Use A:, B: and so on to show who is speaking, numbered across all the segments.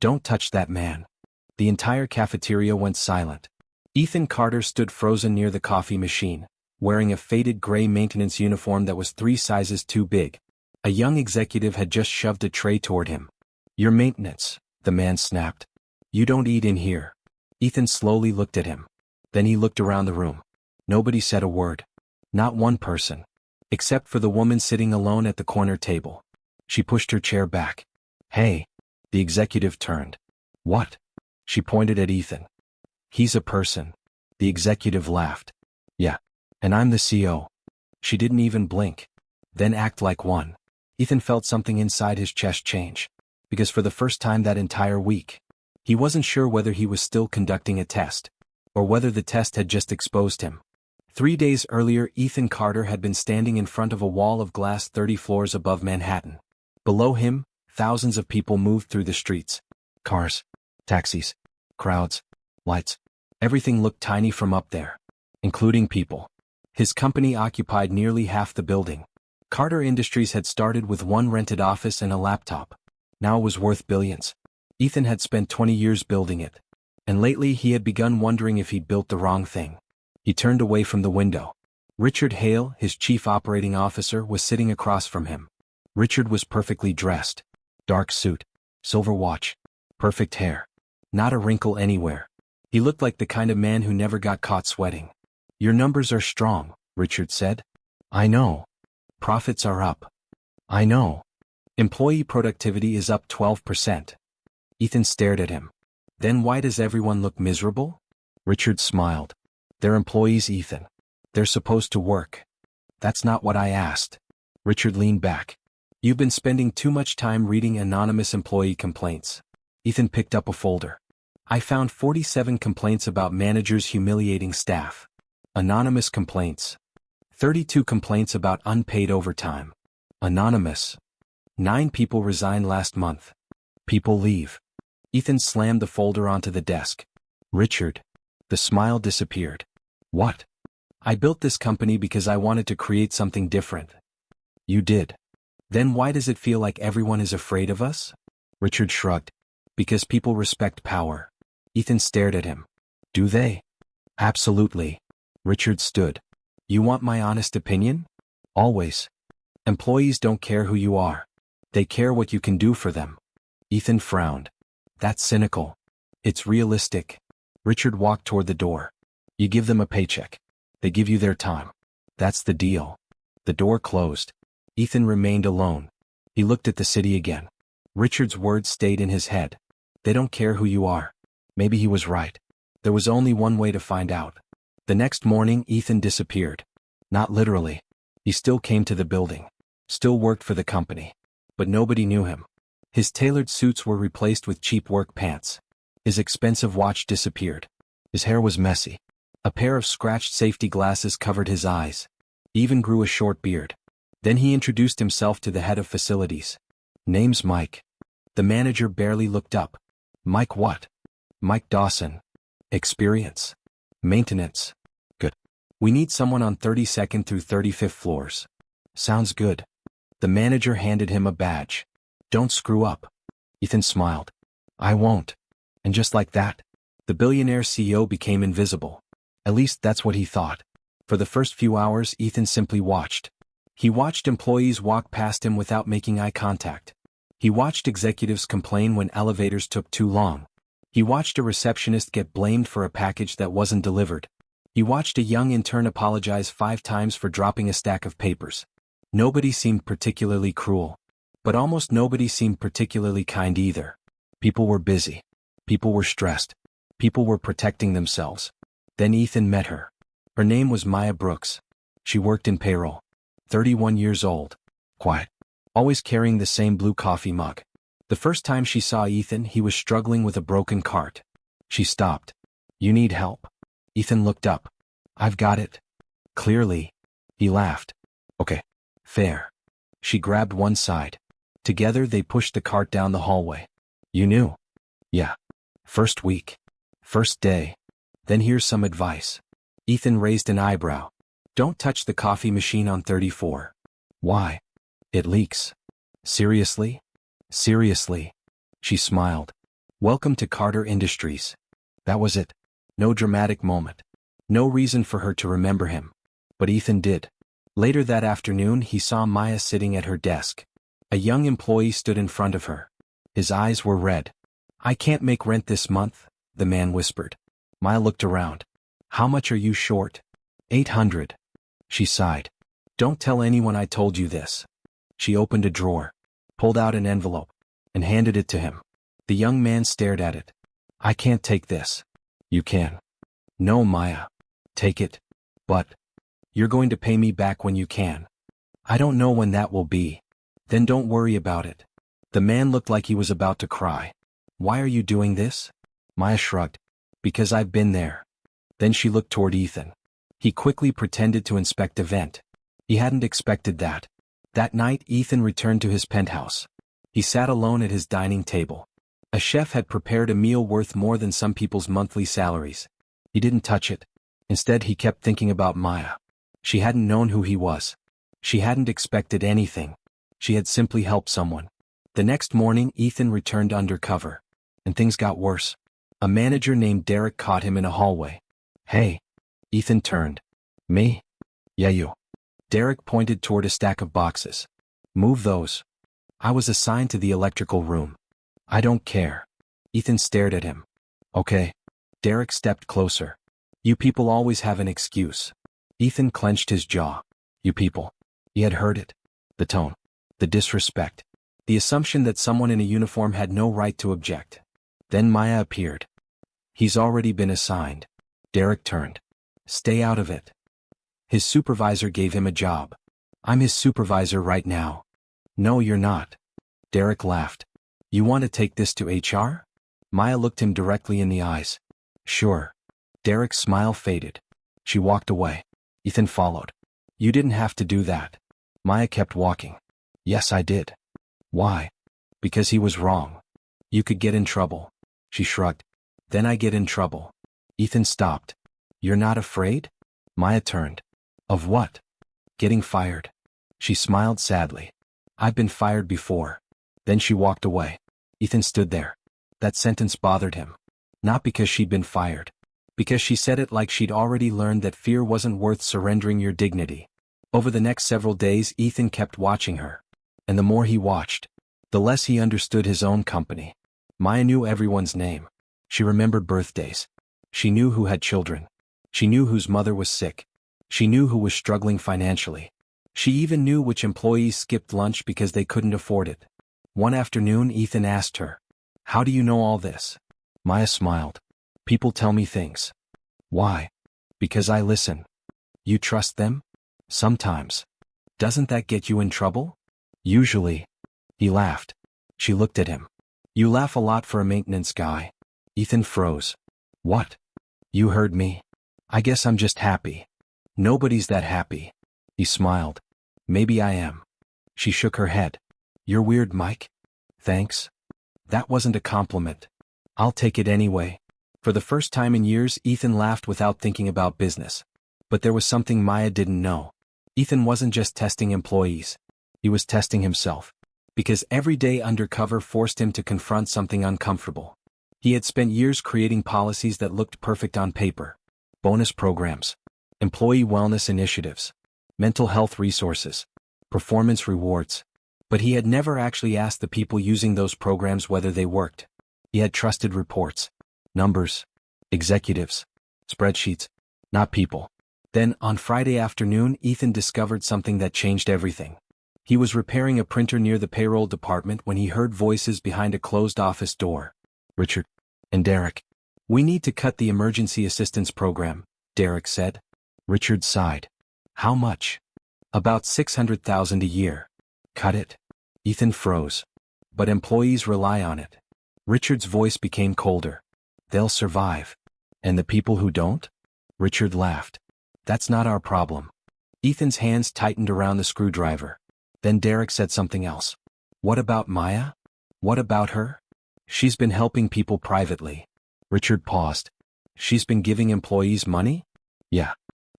A: Don't touch that man. The entire cafeteria went silent. Ethan Carter stood frozen near the coffee machine, wearing a faded gray maintenance uniform that was 3 sizes too big. A young executive had just shoved a tray toward him. "Your maintenance," the man snapped. "You don't eat in here." Ethan slowly looked at him. Then he looked around the room. Nobody said a word. Not one person. Except for the woman sitting alone at the corner table. She pushed her chair back. "Hey." The executive turned. "What?" She pointed at Ethan. "He's a person." The executive laughed. "Yeah. And I'm the CO." She didn't even blink. Then act like one. Ethan felt something inside his chest change. Because for the first time that entire week, he wasn't sure whether he was still conducting a test, or whether the test had just exposed him. 3 days earlier, Ethan Carter had been standing in front of a wall of glass 30 floors above Manhattan. Below him, thousands of people moved through the streets. Cars, taxis, crowds, lights. Everything looked tiny from up there, including people. His company occupied nearly half the building. Carter Industries had started with one rented office and a laptop. Now it was worth billions. Ethan had spent 20 years building it. And lately he had begun wondering if he'd built the wrong thing. He turned away from the window. Richard Hale, his chief operating officer, was sitting across from him. Richard was perfectly dressed. Dark suit, silver watch, perfect hair. Not a wrinkle anywhere. He looked like the kind of man who never got caught sweating. "Your numbers are strong," Richard said. "I know. Profits are up. I know. Employee productivity is up 12%. Ethan stared at him. "Then why does everyone look miserable?" Richard smiled. "They're employees, Ethan. They're supposed to work." "That's not what I asked." Richard leaned back. "You've been spending too much time reading anonymous employee complaints." Ethan picked up a folder. "I found 47 complaints about managers humiliating staff. Anonymous complaints. 32 complaints about unpaid overtime. Anonymous. 9 people resigned last month. People leave." Ethan slammed the folder onto the desk. "Richard." The smile disappeared. "What?" "I built this company because I wanted to create something different." "You did. Then why does it feel like everyone is afraid of us?" Richard shrugged. "Because people respect power." Ethan stared at him. "Do they?" "Absolutely." Richard stood. "You want my honest opinion?" "Always." "Employees don't care who you are. They care what you can do for them." Ethan frowned. "That's cynical." "It's realistic." Richard walked toward the door. "You give them a paycheck. They give you their time. That's the deal." The door closed. Ethan remained alone. He looked at the city again. Richard's words stayed in his head. "They don't care who you are." Maybe he was right. There was only one way to find out. The next morning, Ethan disappeared. Not literally. He still came to the building. Still worked for the company. But nobody knew him. His tailored suits were replaced with cheap work pants. His expensive watch disappeared. His hair was messy. A pair of scratched safety glasses covered his eyes. He even grew a short beard. Then he introduced himself to the head of facilities. "Name's Mike." The manager barely looked up. "Mike what?" "Mike Dawson." "Experience?" "Maintenance." "Good. We need someone on 32nd through 35th floors." "Sounds good." The manager handed him a badge. "Don't screw up." Ethan smiled. "I won't." And just like that, the billionaire CEO became invisible. At least that's what he thought. For the first few hours, Ethan simply watched. He watched employees walk past him without making eye contact. He watched executives complain when elevators took too long. He watched a receptionist get blamed for a package that wasn't delivered. He watched a young intern apologize 5 times for dropping a stack of papers. Nobody seemed particularly cruel. But almost nobody seemed particularly kind either. People were busy. People were stressed. People were protecting themselves. Then Ethan met her. Her name was Maya Brooks. She worked in payroll. 31 years old. Quiet. Always carrying the same blue coffee mug. The first time she saw Ethan, he was struggling with a broken cart. She stopped. "You need help?" Ethan looked up. "I've got it." "Clearly." He laughed. "Okay. Fair." She grabbed one side. Together they pushed the cart down the hallway. "You knew?" "Yeah. First week. First day. Then here's some advice." Ethan raised an eyebrow. "Don't touch the coffee machine on 34. "Why?" "It leaks." "Seriously?" "Seriously." She smiled. Welcome to Carter Industries. That was it. No dramatic moment. No reason for her to remember him. But Ethan did. Later that afternoon he saw Maya sitting at her desk. A young employee stood in front of her. His eyes were red. "I can't make rent this month," the man whispered. Maya looked around. "How much are you short?" "800. She sighed. "Don't tell anyone I told you this." She opened a drawer, pulled out an envelope, and handed it to him. The young man stared at it. "I can't take this." "You can." "No, Maya. Take it." "But you're going to pay me back when you can." "I don't know when that will be." "Then don't worry about it." The man looked like he was about to cry. "Why are you doing this?" Maya shrugged. "Because I've been there." Then she looked toward Ethan. He quickly pretended to inspect a vent. He hadn't expected that. That night Ethan returned to his penthouse. He sat alone at his dining table. A chef had prepared a meal worth more than some people's monthly salaries. He didn't touch it. Instead he kept thinking about Maya. She hadn't known who he was. She hadn't expected anything. She had simply helped someone. The next morning Ethan returned undercover. And things got worse. A manager named Derek caught him in a hallway. "Hey." Ethan turned. "Me?" "Yeah, you." Derek pointed toward a stack of boxes. "Move those." "I was assigned to the electrical room." "I don't care." Ethan stared at him. "Okay." Derek stepped closer. "You people always have an excuse." Ethan clenched his jaw. "You people." He had heard it. The tone. The disrespect. The assumption that someone in a uniform had no right to object. Then Maya appeared. "He's already been assigned." Derek turned. "Stay out of it." His supervisor gave him a job. "I'm his supervisor right now." "No, you're not." Derek laughed. "You want to take this to HR?" Maya looked him directly in the eyes. "Sure." Derek's smile faded. She walked away. Ethan followed. "You didn't have to do that." Maya kept walking. "Yes, I did." "Why?" "Because he was wrong. You could get in trouble." She shrugged. "Then I get in trouble." Ethan stopped. "You're not afraid?" Maya turned. "Of what?" "Getting fired." She smiled sadly. "I've been fired before." Then she walked away. Ethan stood there. That sentence bothered him. Not because she'd been fired. Because she said it like she'd already learned that fear wasn't worth surrendering your dignity. Over the next several days Ethan kept watching her. And the more he watched, the less he understood his own company. Maya knew everyone's name. She remembered birthdays. She knew who had children. She knew whose mother was sick. She knew who was struggling financially. She even knew which employees skipped lunch because they couldn't afford it. One afternoon Ethan asked her, "How do you know all this?" Maya smiled. "People tell me things." "Why?" "Because I listen." "You trust them?" "Sometimes." "Doesn't that get you in trouble?" "Usually." He laughed. She looked at him. "You laugh a lot for a maintenance guy." Ethan froze. "What?" "You heard me. I guess I'm just happy." "Nobody's that happy." He smiled. "Maybe I am." She shook her head. "You're weird, Mike." "Thanks." That wasn't a compliment. "I'll take it anyway." For the first time in years Ethan laughed without thinking about business. But there was something Maya didn't know. Ethan wasn't just testing employees. He was testing himself. Because every day undercover forced him to confront something uncomfortable. He had spent years creating policies that looked perfect on paper. Bonus programs. Employee wellness initiatives. Mental health resources. Performance rewards. But he had never actually asked the people using those programs whether they worked. He had trusted reports. Numbers. Executives. Spreadsheets. Not people. Then, on Friday afternoon, Ethan discovered something that changed everything. He was repairing a printer near the payroll department when he heard voices behind a closed office door. "Richard." "And Derek." "We need to cut the emergency assistance program," Derek said. Richard sighed. "How much?" "About $600,000 a year." "Cut it." Ethan froze. "But employees rely on it." Richard's voice became colder. "They'll survive." "And the people who don't?" Richard laughed. "That's not our problem." Ethan's hands tightened around the screwdriver. Then Derek said something else. "What about Maya?" "What about her?" "She's been helping people privately." Richard paused. "She's been giving employees money?" "Yeah."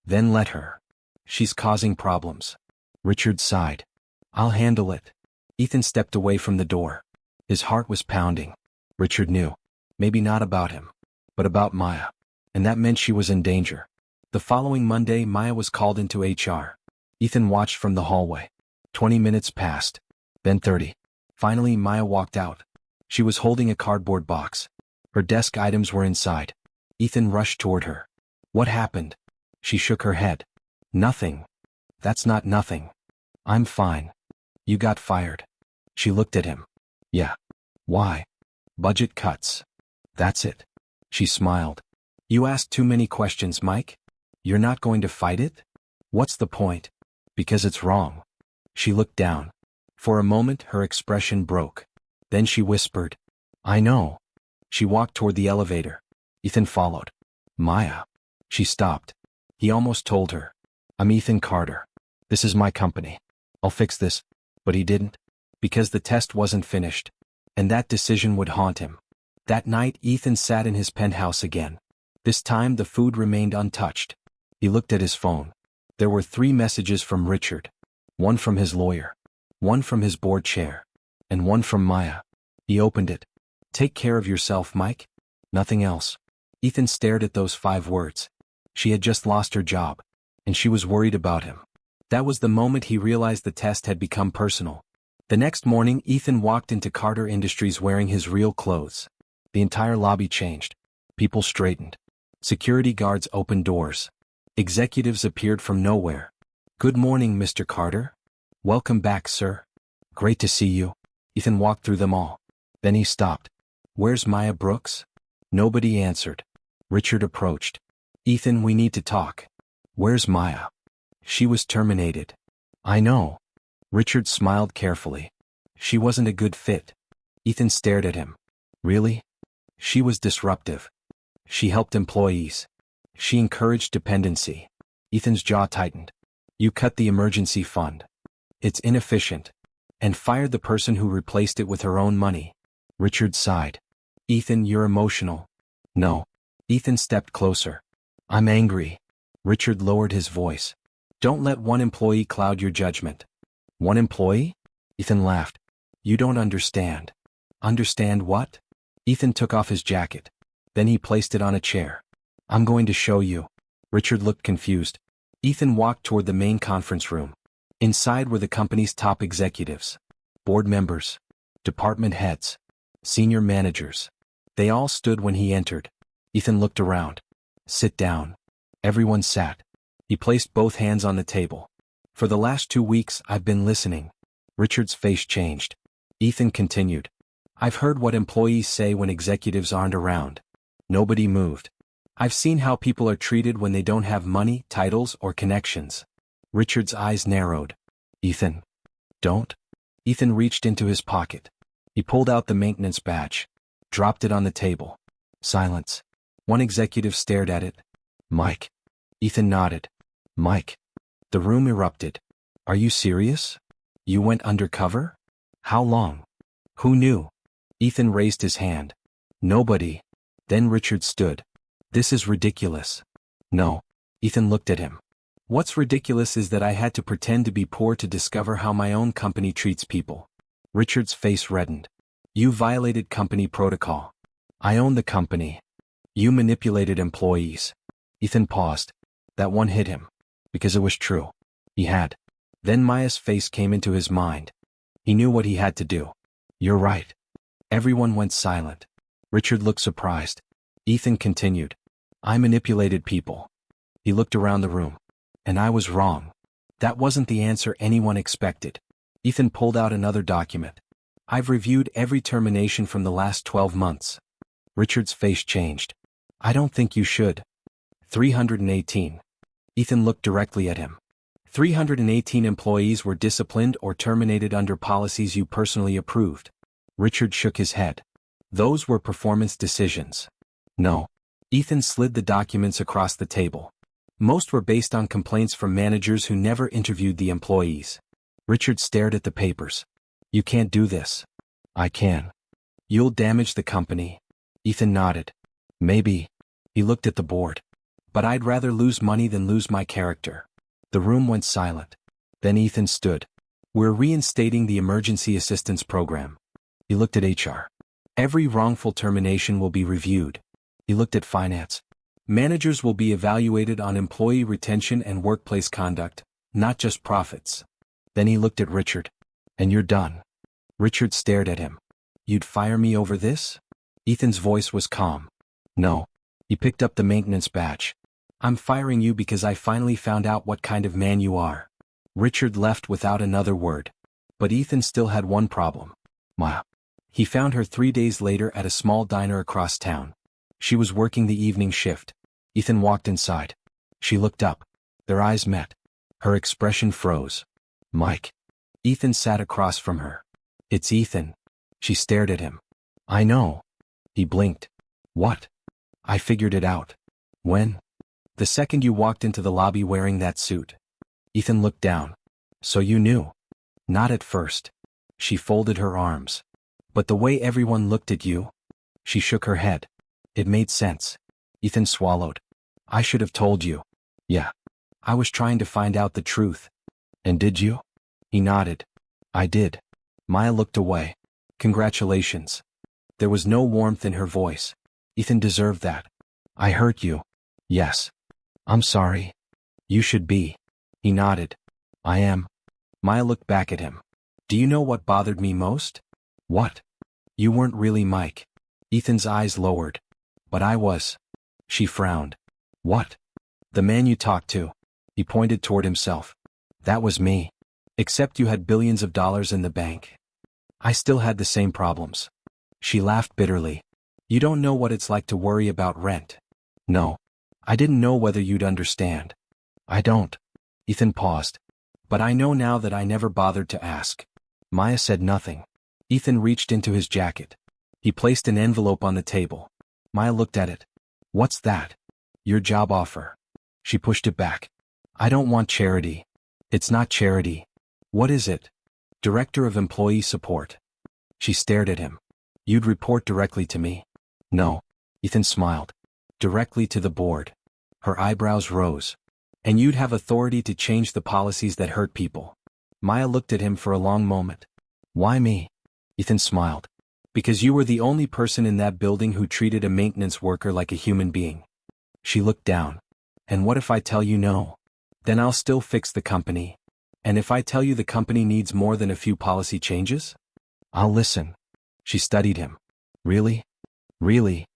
A: "Then let her. She's causing problems." Richard sighed. "I'll handle it." Ethan stepped away from the door. His heart was pounding. Richard knew. Maybe not about him, but about Maya. And that meant she was in danger. The following Monday, Maya was called into HR. Ethan watched from the hallway. 20 minutes passed, then 30. Finally, Maya walked out. She was holding a cardboard box. Her desk items were inside. Ethan rushed toward her. What happened? She shook her head. Nothing. That's not nothing. I'm fine. You got fired. She looked at him. Yeah. Why? Budget cuts. That's it. She smiled. You asked too many questions, Mike. You're not going to fight it? What's the point? Because it's wrong. She looked down. For a moment, her expression broke. Then she whispered, I know. She walked toward the elevator. Ethan followed. Maya. She stopped. He almost told her. I'm Ethan Carter. This is my company. I'll fix this. But he didn't. Because the test wasn't finished. And that decision would haunt him. That night, Ethan sat in his penthouse again. This time, the food remained untouched. He looked at his phone. There were 3 messages from Richard. One from his lawyer. One from his board chair. And one from Maya. He opened it. Take care of yourself, Mike. Nothing else. Ethan stared at those 5 words. She had just lost her job. And she was worried about him. That was the moment he realized the test had become personal. The next morning, Ethan walked into Carter Industries wearing his real clothes. The entire lobby changed. People straightened. Security guards opened doors. Executives appeared from nowhere. Good morning, Mr. Carter. Welcome back, sir. Great to see you. Ethan walked through them all. Then he stopped. Where's Maya Brooks? Nobody answered. Richard approached. Ethan, we need to talk. Where's Maya? She was terminated. I know. Richard smiled carefully. She wasn't a good fit. Ethan stared at him. Really? She was disruptive. She helped employees. She encouraged dependency. Ethan's jaw tightened. You cut the emergency fund. It's inefficient. And fired the person who replaced it with her own money. Richard sighed. Ethan, you're emotional. No. Ethan stepped closer. I'm angry. Richard lowered his voice. Don't let one employee cloud your judgment. One employee? Ethan laughed. You don't understand. Understand what? Ethan took off his jacket. Then he placed it on a chair. I'm going to show you. Richard looked confused. Ethan walked toward the main conference room. Inside were the company's top executives. Board members. Department heads. Senior managers. They all stood when he entered. Ethan looked around. Sit down. Everyone sat. He placed both hands on the table. For the last 2 weeks, I've been listening. Richard's face changed. Ethan continued. I've heard what employees say when executives aren't around. Nobody moved. I've seen how people are treated when they don't have money, titles, or connections. Richard's eyes narrowed. Ethan. Don't? Ethan reached into his pocket. He pulled out the maintenance badge. Dropped it on the table. Silence. One executive stared at it. Mike. Ethan nodded. Mike. The room erupted. Are you serious? You went undercover? How long? Who knew? Ethan raised his hand. Nobody. Then Richard stood. This is ridiculous. No. Ethan looked at him. What's ridiculous is that I had to pretend to be poor to discover how my own company treats people. Richard's face reddened. You violated company protocol. I own the company. You manipulated employees. Ethan paused. That one hit him. Because it was true. He had. Then Maya's face came into his mind. He knew what he had to do. You're right. Everyone went silent. Richard looked surprised. Ethan continued. I manipulated people. He looked around the room. And I was wrong. That wasn't the answer anyone expected. Ethan pulled out another document. I've reviewed every termination from the last 12 months. Richard's face changed. I don't think you should. 318. Ethan looked directly at him. 318 employees were disciplined or terminated under policies you personally approved. Richard shook his head. Those were performance decisions. No. Ethan slid the documents across the table. Most were based on complaints from managers who never interviewed the employees. Richard stared at the papers. You can't do this. I can. You'll damage the company. Ethan nodded. Maybe. He looked at the board. But I'd rather lose money than lose my character. The room went silent. Then Ethan stood. We're reinstating the emergency assistance program. He looked at HR. Every wrongful termination will be reviewed. He looked at finance. Managers will be evaluated on employee retention and workplace conduct, not just profits. Then he looked at Richard. And you're done. Richard stared at him. You'd fire me over this? Ethan's voice was calm. No. He picked up the maintenance badge. I'm firing you because I finally found out what kind of man you are. Richard left without another word. But Ethan still had one problem. Maya. He found her 3 days later at a small diner across town. She was working the evening shift. Ethan walked inside. She looked up. Their eyes met. Her expression froze. Mike. Ethan sat across from her. It's Ethan. She stared at him. I know. He blinked. What? I figured it out. When? The second you walked into the lobby wearing that suit. Ethan looked down. So you knew? Not at first. She folded her arms. But the way everyone looked at you? She shook her head. It made sense. Ethan swallowed. I should have told you. Yeah. I was trying to find out the truth. And did you? He nodded. I did. Maya looked away. Congratulations. There was no warmth in her voice. Ethan deserved that. I hurt you. Yes. I'm sorry. You should be. He nodded. I am. Maya looked back at him. Do you know what bothered me most? What? You weren't really Mike. Ethan's eyes lowered. But I was. She frowned. What? The man you talked to. He pointed toward himself. That was me. Except you had billions of dollars in the bank. I still had the same problems. She laughed bitterly. You don't know what it's like to worry about rent. No. I didn't know whether you'd understand. I don't. Ethan paused. But I know now that I never bothered to ask. Maya said nothing. Ethan reached into his jacket. He placed an envelope on the table. Maya looked at it. What's that? Your job offer. She pushed it back. I don't want charity. It's not charity. What is it? Director of Employee Support. She stared at him. You'd report directly to me? No. Ethan smiled. Directly to the board. Her eyebrows rose. And you'd have authority to change the policies that hurt people. Maya looked at him for a long moment. Why me? Ethan smiled. Because you were the only person in that building who treated a maintenance worker like a human being. She looked down. And what if I tell you no? Then I'll still fix the company. And if I tell you the company needs more than a few policy changes? I'll listen. She studied him. Really? Really?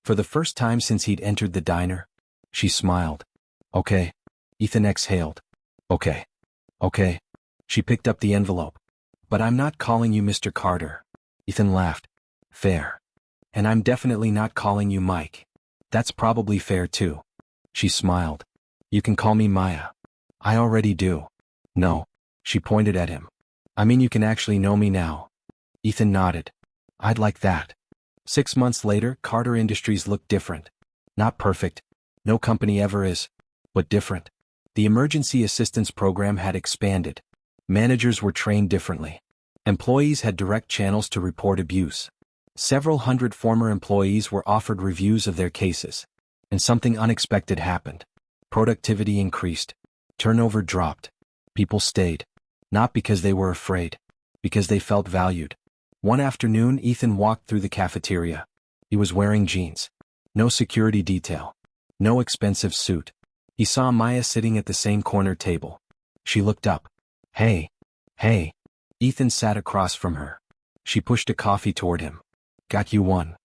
A: For the first time since he'd entered the diner? She smiled. Okay. Ethan exhaled. Okay. Okay. She picked up the envelope. But I'm not calling you Mr. Carter. Ethan laughed. Fair. And I'm definitely not calling you Mike. That's probably fair too. She smiled. You can call me Maya. I already do. No. She pointed at him. I mean you can actually know me now. Ethan nodded. I'd like that. 6 months later, Carter Industries looked different. Not perfect. No company ever is. But different. The emergency assistance program had expanded. Managers were trained differently. Employees had direct channels to report abuse. Several hundred former employees were offered reviews of their cases. And something unexpected happened. Productivity increased. Turnover dropped. People stayed. Not because they were afraid. Because they felt valued. One afternoon, Ethan walked through the cafeteria. He was wearing jeans. No security detail. No expensive suit. He saw Maya sitting at the same corner table. She looked up. Hey. Hey. Ethan sat across from her. She pushed a coffee toward him. Got you one.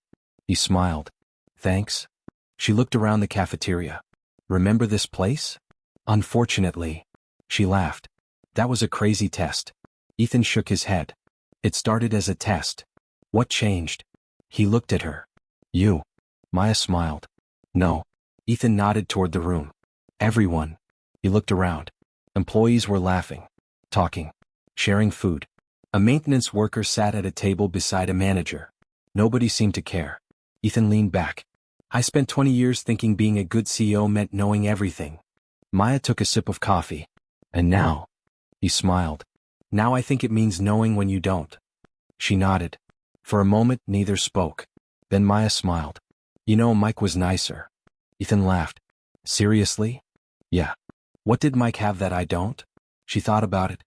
A: He smiled. Thanks. She looked around the cafeteria. Remember this place? Unfortunately. She laughed. That was a crazy test. Ethan shook his head. It started as a test. What changed? He looked at her. You. Maya smiled. No. Ethan nodded toward the room. Everyone. He looked around. Employees were laughing. Talking. Sharing food. A maintenance worker sat at a table beside a manager. Nobody seemed to care. Ethan leaned back. I spent 20 years thinking being a good CEO meant knowing everything. Maya took a sip of coffee. And now? He smiled. Now I think it means knowing when you don't. She nodded. For a moment, neither spoke. Then Maya smiled. You know, Mike was nicer. Ethan laughed. Seriously? Yeah. What did Mike have that I don't? She thought about it.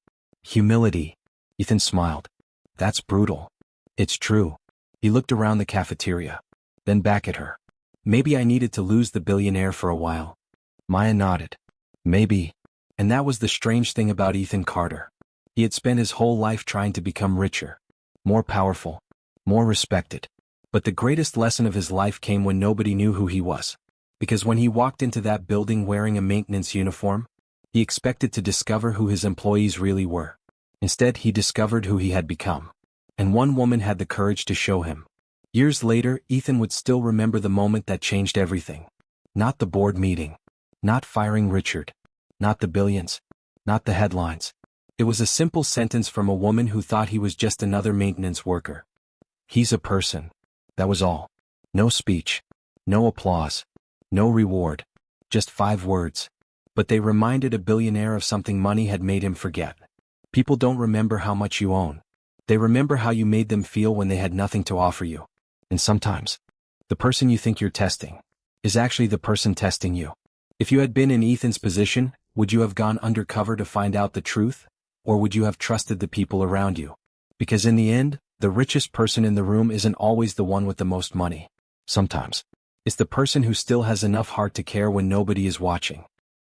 A: Humility. Ethan smiled. That's brutal. It's true. He looked around the cafeteria, then back at her. Maybe I needed to lose the billionaire for a while. Maya nodded. Maybe. And that was the strange thing about Ethan Carter. He had spent his whole life trying to become richer, more powerful, more respected. But the greatest lesson of his life came when nobody knew who he was. Because when he walked into that building wearing a maintenance uniform, he expected to discover who his employees really were. Instead, he discovered who he had become. And one woman had the courage to show him. Years later, Ethan would still remember the moment that changed everything. Not the board meeting. Not firing Richard. Not the billions. Not the headlines. It was a simple sentence from a woman who thought he was just another maintenance worker. He's a person. That was all. No speech. No applause. No reward. Just 5 words. But they reminded a billionaire of something money had made him forget. People don't remember how much you own. They remember how you made them feel when they had nothing to offer you. And sometimes, the person you think you're testing is actually the person testing you. If you had been in Ethan's position, would you have gone undercover to find out the truth? Or would you have trusted the people around you? Because in the end, the richest person in the room isn't always the one with the most money. Sometimes, it's the person who still has enough heart to care when nobody is watching.